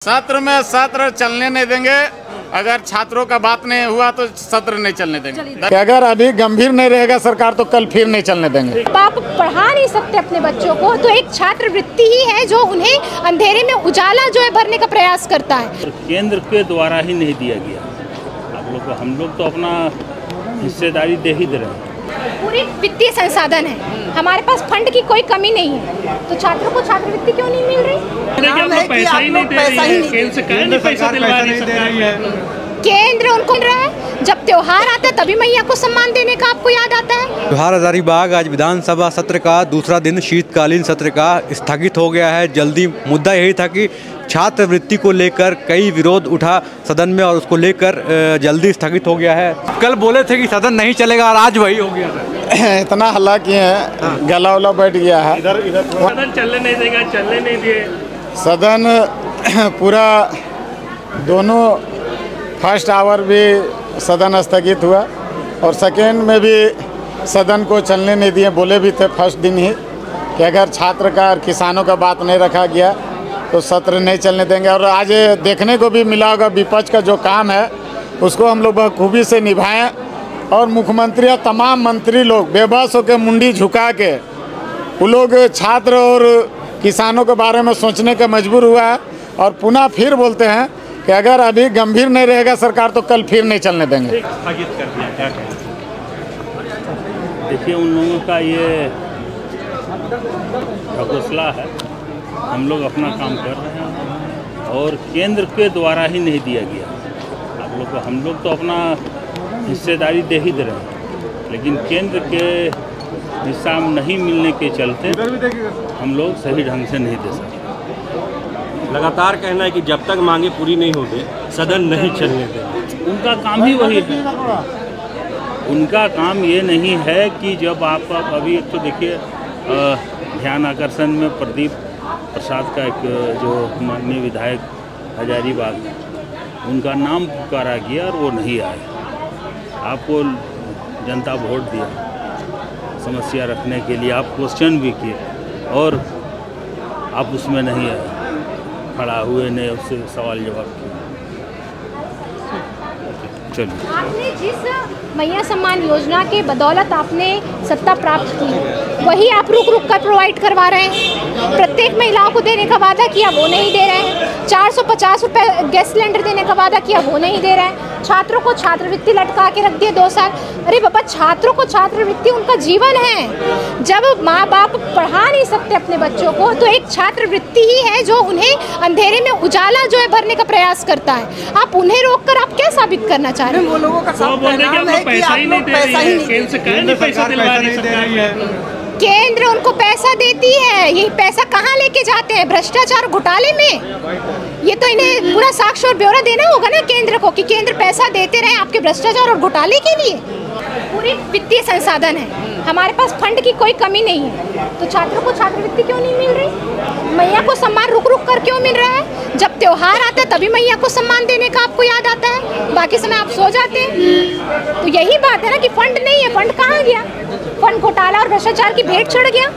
सत्र में सत्र चलने नहीं देंगे। अगर छात्रों का बात नहीं हुआ तो सत्र नहीं चलने देंगे। अगर अभी गंभीर नहीं रहेगा सरकार तो कल फिर नहीं चलने देंगे। आप पढ़ा नहीं सकते अपने बच्चों को तो एक छात्रवृत्ति ही है जो उन्हें अंधेरे में उजाला जो है भरने का प्रयास करता है। केंद्र के द्वारा ही नहीं दिया गया आप लोग को। हम लोग तो अपना हिस्सेदारी दे ही दे रहे हैं। पूरी वित्तीय संसाधन है, हमारे पास फंड की कोई कमी नहीं है, तो छात्रों को छात्रवृत्ति क्यों नहीं मिल रही? पैसा ही नहीं दे रही है। केंद्र से कहीं पैसा दिलवा रही है। केंद्र उनको मिल रहा है। जब त्योहार आता है तभी मैया को सम्मान देने का आपको याद आता है। त्योहार हजारीबाग आज विधानसभा सत्र का दूसरा दिन शीतकालीन सत्र का स्थगित हो गया है। जल्दी मुद्दा यही था कि छात्रवृत्ति को लेकर कई विरोध उठा सदन में और उसको लेकर जल्दी स्थगित हो गया है। कल बोले थे कि सदन नहीं चलेगा और आज वही हो गया था। इतना हल्ला किए हैं, गला उला बैठ गया है। सदन चलने नहीं देगा, चलने नहीं दिए। सदन पूरा दोनों फर्स्ट आवर भी सदन स्थगित हुआ और सेकेंड में भी सदन को चलने नहीं दिए। बोले भी थे फर्स्ट दिन ही कि अगर छात्र का और किसानों का बात नहीं रखा गया तो सत्र नहीं चलने देंगे। और आज देखने को भी मिला होगा विपक्ष का जो काम है उसको हम लोग बखूबी से निभाएं और मुख्यमंत्री और तमाम मंत्री लोग बेबस होकर मुंडी झुका के वो लोग छात्र और किसानों के बारे में सोचने का मजबूर हुआ है। और पुनः फिर बोलते हैं कि अगर अभी गंभीर नहीं रहेगा सरकार तो कल फिर नहीं चलने देंगे। स्थगित कर दिया, क्या कहें? देखिए उन लोगों का ये हौसला है। हम लोग अपना काम कर रहे हैं और केंद्र के द्वारा ही नहीं दिया गया आप लोग को। हम लोग तो अपना हिस्सेदारी दे ही दे रहे हैं, लेकिन केंद्र के हिस्सा नहीं मिलने के चलते हम लोग सही ढंग से नहीं दे सकते। लगातार कहना है कि जब तक मांगे पूरी नहीं होगी सदन नहीं चलने देंगे। उनका काम ही वही है। उनका काम ये नहीं है कि जब आप अभी एक तो देखिए ध्यान आकर्षण में प्रदीप प्रसाद का एक जो माननीय विधायक हजारीबाग उनका नाम पुकारा गया और वो नहीं आए। आपको जनता वोट दिया समस्या रखने के लिए, आप क्वेश्चन भी किए और आप उसमें नहीं आए, खड़ा हुए ने उससे सवाल जवाब किया। चलिए, आपने जिस मैया सम्मान योजना के बदौलत आपने सत्ता प्राप्त की वही आप रुक रुक कर प्रोवाइड करवा रहे हैं। प्रत्येक महिलाओं को देने का वादा किया वो नहीं दे रहे हैं। 450 रुपये गैस सिलेंडर देने का वादा किया वो नहीं दे रहे हैं। छात्रों को छात्रवृत्ति लटका के रख दिए 2 साल। अरे बाबा, छात्रों को छात्रवृत्ति उनका जीवन है। जब माँ बाप पढ़ा नहीं सकते अपने बच्चों को तो एक छात्रवृत्ति ही है जो उन्हें अंधेरे में उजाला जो है भरने का प्रयास करता है। आप उन्हें रोककर आप क्या साबित करना चाह रहे हैं? वो लोगों का सब कहना है कि आप लोग पैसा ही नहीं दे रही है। केंद्र उनको पैसा देती है। यही पैसा कहाँ लेके जाते हैं? भ्रष्टाचार घोटाले में। ये तो इन्हें पूरा साक्ष्य और ब्यौरा देना होगा ना केंद्र को कि केंद्र पैसा देते रहे आपके भ्रष्टाचार और घोटाले के लिए। पूरी वित्तीय संसाधन है, हमारे पास फंड की कोई कमी नहीं है, तो छात्रों को छात्रवृत्ति क्यों नहीं मिल रही? मैया को सम्मान रुक रुक कर क्यों मिल रहा है? जब त्योहार आता है तभी मैया को सम्मान देने का आपको याद आता है, बाकी समय आप सो जाते हैं। तो यही बात है ना कि फंड नहीं है। फंड कहाँ गया? फंड घोटाला और भ्रष्टाचार की भेंट चढ़ गया।